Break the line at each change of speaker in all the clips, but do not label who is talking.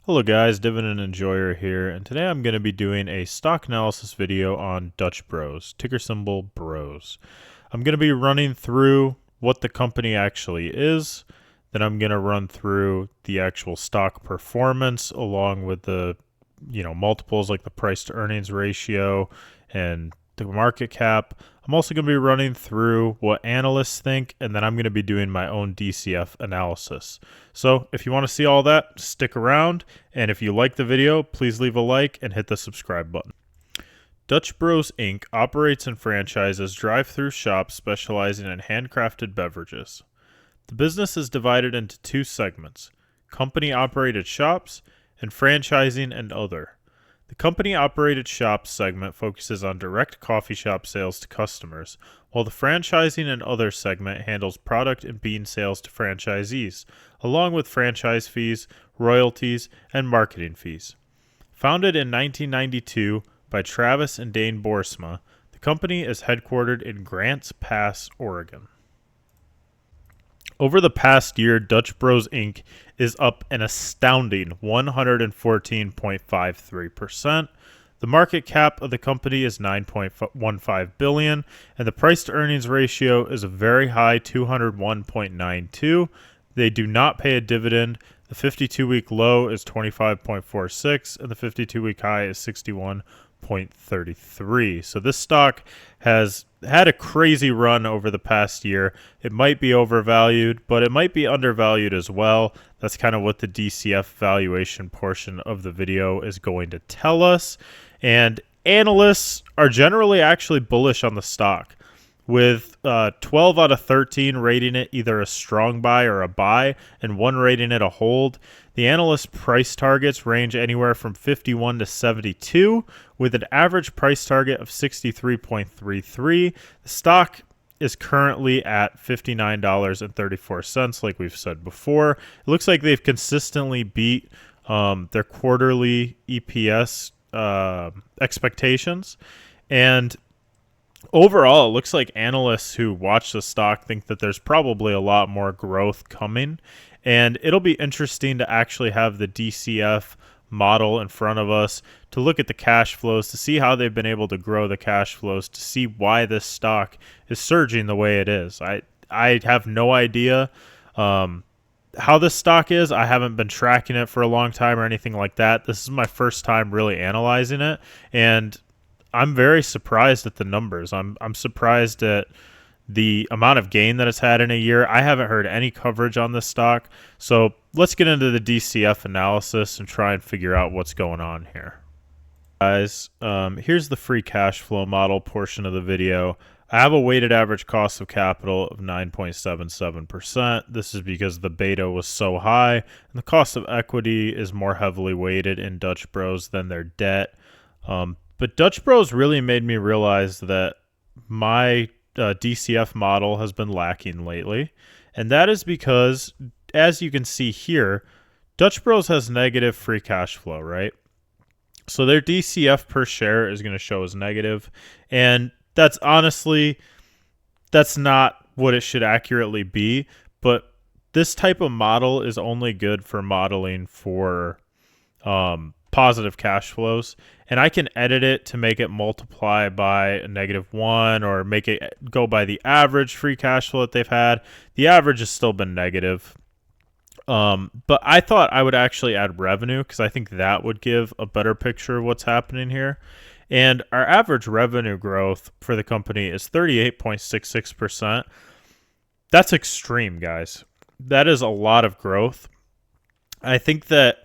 Hello guys, Dividend Enjoyer here, and today I'm going to be doing a stock analysis video on Dutch Bros, ticker symbol BROS. I'm going to be running through what the company actually is, then I'm going to run through the actual stock performance along with the multiples like the price to earnings ratio and the market cap. I'm also going to be running through what analysts think, and then I'm going to be doing my own DCF analysis. So if you want to see all that, stick around, and if you like the video, please leave a like and hit the subscribe button. Dutch Bros Inc. operates and franchises drive-thru shops specializing in handcrafted beverages. The business is divided into two segments: company-operated shops and franchising and other. The company-operated shops segment focuses on direct coffee shop sales to customers, while the franchising and other segment handles product and bean sales to franchisees, along with franchise fees, royalties, and marketing fees. Founded in 1992 by Travis and Dane Boersma, the company is headquartered in Grants Pass, Oregon. Over the past year, Dutch Bros Inc. is up an astounding 114.53%. The market cap of the company is $9.15 billion, and the price to earnings ratio is a very high 201.92. They do not pay a dividend. The 52-week low is 25.46, and the 52-week high is 61.33. So this stock has had a crazy run over the past year. It might be overvalued, but it might be undervalued as well. That's kind of what the DCF valuation portion of the video is going to tell us. And analysts are generally actually bullish on the stock, with 12 out of 13 rating it either a strong buy or a buy, and one rating it a hold. The analyst price targets range anywhere from 51 to 72, with an average price target of 63.33. The stock is currently at $59.34, like we've said before. It looks like they've consistently beat their quarterly EPS expectations, and overall, it looks like analysts who watch the stock think that there's probably a lot more growth coming, and it'll be interesting to actually have the DCF model in front of us to look at the cash flows, to see how they've been able to grow the cash flows, to see why this stock is surging the way it is. I have no idea how this stock is. I haven't been tracking it for a long time or anything like that. This is my first time really analyzing it, and I'm very surprised at the numbers. I'm surprised at the amount of gain that it's had in a year. I haven't heard any coverage on this stock. So let's get into the DCF analysis and try and figure out what's going on here. Guys, here's the free cash flow model portion of the video. I have a weighted average cost of capital of 9.77%. This is because the beta was so high, and the cost of equity is more heavily weighted in Dutch Bros than their debt. But Dutch Bros really made me realize that my DCF model has been lacking lately. And that is because, as you can see here, Dutch Bros has negative free cash flow, right? So their DCF per share is going to show as negative. And that's not what it should accurately be. But this type of model is only good for modeling for positive cash flows, and I can edit it to make it multiply by a -1 or make it go by the average free cash flow that they've had. The average has still been negative, but I thought I would actually add revenue because I think that would give a better picture of what's happening here. And our average revenue growth for the company is 38.66%. That's extreme, guys. That is a lot of growth. I think that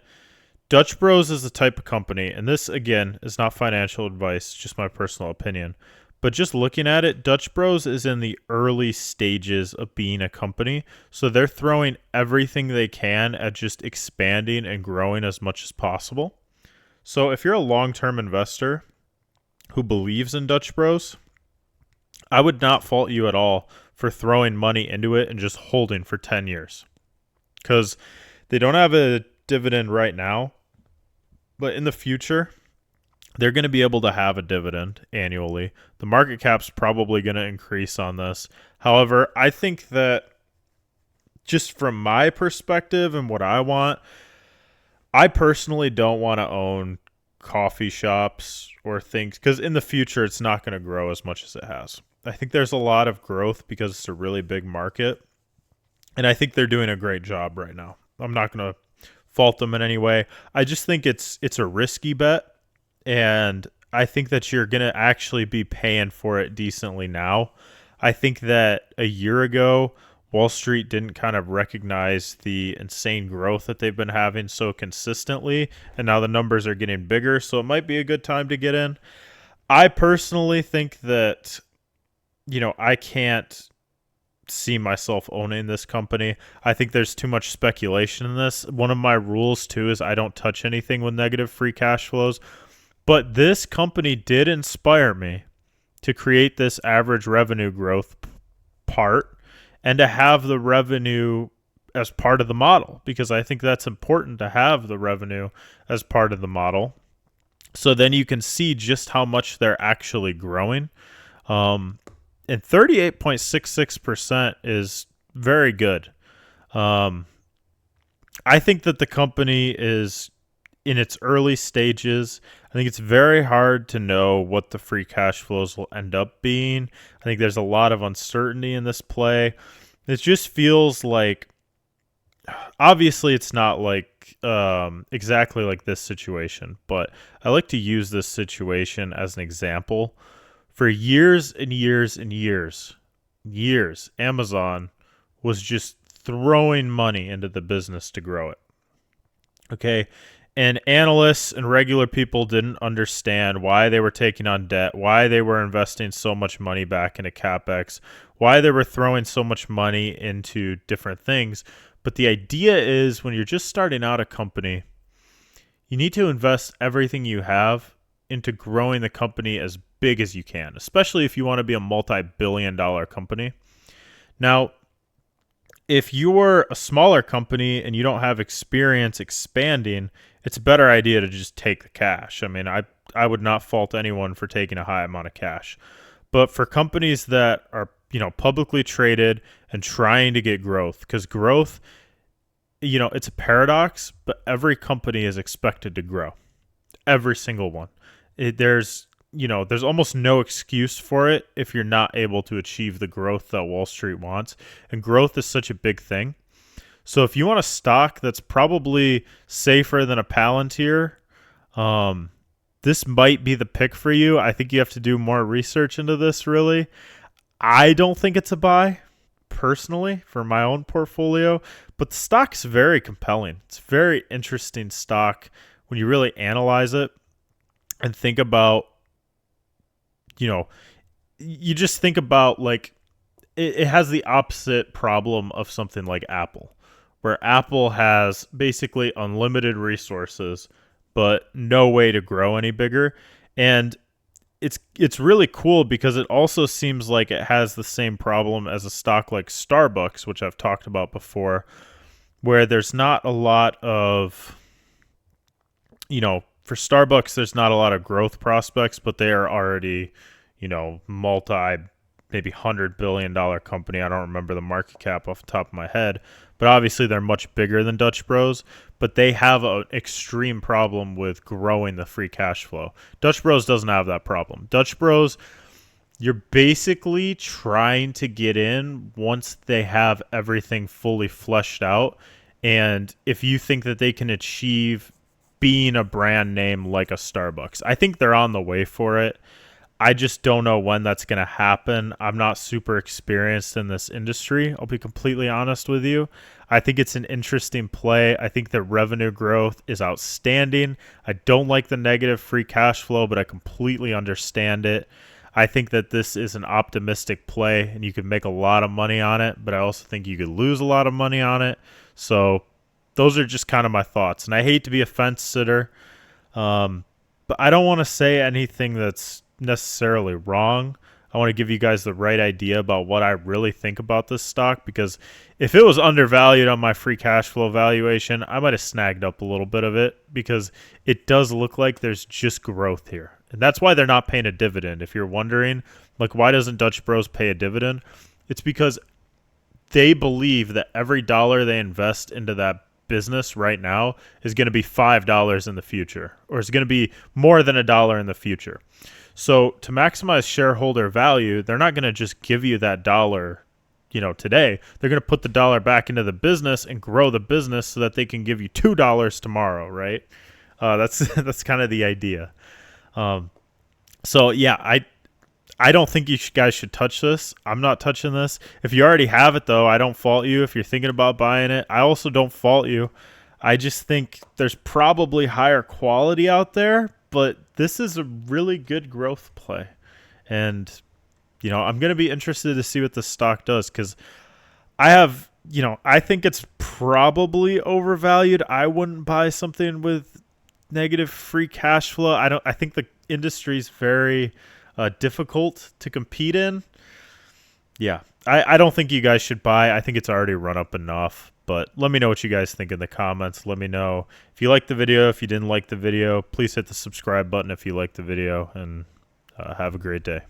Dutch Bros is the type of company, and this, again, is not financial advice, just my personal opinion, but just looking at it, Dutch Bros is in the early stages of being a company, so they're throwing everything they can at just expanding and growing as much as possible. So if you're a long-term investor who believes in Dutch Bros, I would not fault you at all for throwing money into it and just holding for 10 years, because they don't have a dividend right now, but in the future, they're going to be able to have a dividend annually. The market cap's probably going to increase on this. However, I think that just from my perspective and what I want, I personally don't want to own coffee shops or things because in the future it's not going to grow as much as it has. I think there's a lot of growth because it's a really big market, and I think they're doing a great job right now. I'm not going to fault them in any way. I just think it's a risky bet, and I think that you're going to actually be paying for it decently now. I think that a year ago, Wall Street didn't kind of recognize the insane growth that they've been having so consistently, and now the numbers are getting bigger, so it might be a good time to get in. I personally think that, I can't see myself owning this company. I think there's too much speculation in this. One of my rules, too, is I don't touch anything with negative free cash flows. But this company did inspire me to create this average revenue growth part and to have the revenue as part of the model, because I think that's important to have the revenue as part of the model. So then you can see just how much they're actually growing. And 38.66% is very good. I think that the company is in its early stages. I think it's very hard to know what the free cash flows will end up being. I think there's a lot of uncertainty in this play. It just feels like, obviously it's not like exactly like this situation, but I like to use this situation as an example. For years and years and years, Amazon was just throwing money into the business to grow it. Okay. And analysts and regular people didn't understand why they were taking on debt, why they were investing so much money back into CapEx, why they were throwing so much money into different things. But the idea is when you're just starting out a company, you need to invest everything you have into growing the company as big as you can, especially if you want to be a multi-billion-dollar company. Now, if you're a smaller company and you don't have experience expanding, it's a better idea to just take the cash. I mean, I would not fault anyone for taking a high amount of cash. But for companies that are, publicly traded and trying to get growth, because growth, it's a paradox, but every company is expected to grow. Every single one. There's almost no excuse for it if you're not able to achieve the growth that Wall Street wants. And growth is such a big thing. So if you want a stock that's probably safer than a Palantir, this might be the pick for you. I think you have to do more research into this, really. I don't think it's a buy, personally, for my own portfolio. But the stock's very compelling. It's a very interesting stock when you really analyze it and think about, you just think about like it has the opposite problem of something like Apple, where Apple has basically unlimited resources, but no way to grow any bigger. And it's really cool because it also seems like it has the same problem as a stock like Starbucks, which I've talked about before, where there's not a lot of, for Starbucks, there's not a lot of growth prospects, but they are already, maybe $100 billion company. I don't remember the market cap off the top of my head, but obviously they're much bigger than Dutch Bros, but they have an extreme problem with growing the free cash flow. Dutch Bros doesn't have that problem. Dutch Bros, you're basically trying to get in once they have everything fully fleshed out. And if you think that they can achieve being a brand name like a Starbucks, I think they're on the way for it. I just don't know when that's going to happen. I'm not super experienced in this industry. I'll be completely honest with you. I think it's an interesting play. I think the revenue growth is outstanding. I don't like the negative free cash flow, but I completely understand it. I think that this is an optimistic play and you can make a lot of money on it, but I also think you could lose a lot of money on it. So those are just kind of my thoughts. And I hate to be a fence sitter, but I don't want to say anything that's necessarily wrong. I want to give you guys the right idea about what I really think about this stock, because if it was undervalued on my free cash flow valuation, I might have snagged up a little bit of it, because it does look like there's just growth here. And that's why they're not paying a dividend. If you're wondering, like, why doesn't Dutch Bros pay a dividend? It's because they believe that every dollar they invest into that business right now is going to be $5 in the future, or it's going to be more than $1 in the future. So to maximize shareholder value, they're not going to just give you that dollar, today. They're going to put the dollar back into the business and grow the business so that they can give you $2 tomorrow, right? That's kind of the idea. So yeah, I don't think you guys should touch this. I'm not touching this. If you already have it, though, I don't fault you. If you're thinking about buying it, I also don't fault you. I just think there's probably higher quality out there, but this is a really good growth play. And, I'm going to be interested to see what the stock does, because I think it's probably overvalued. I wouldn't buy something with negative free cash flow. I think the industry's very difficult to compete in. Yeah, I don't think you guys should buy. I think it's already run up enough. But let me know what you guys think in the comments. Let me know if you liked the video. If you didn't like the video, please hit the subscribe button if you liked the video, and have a great day.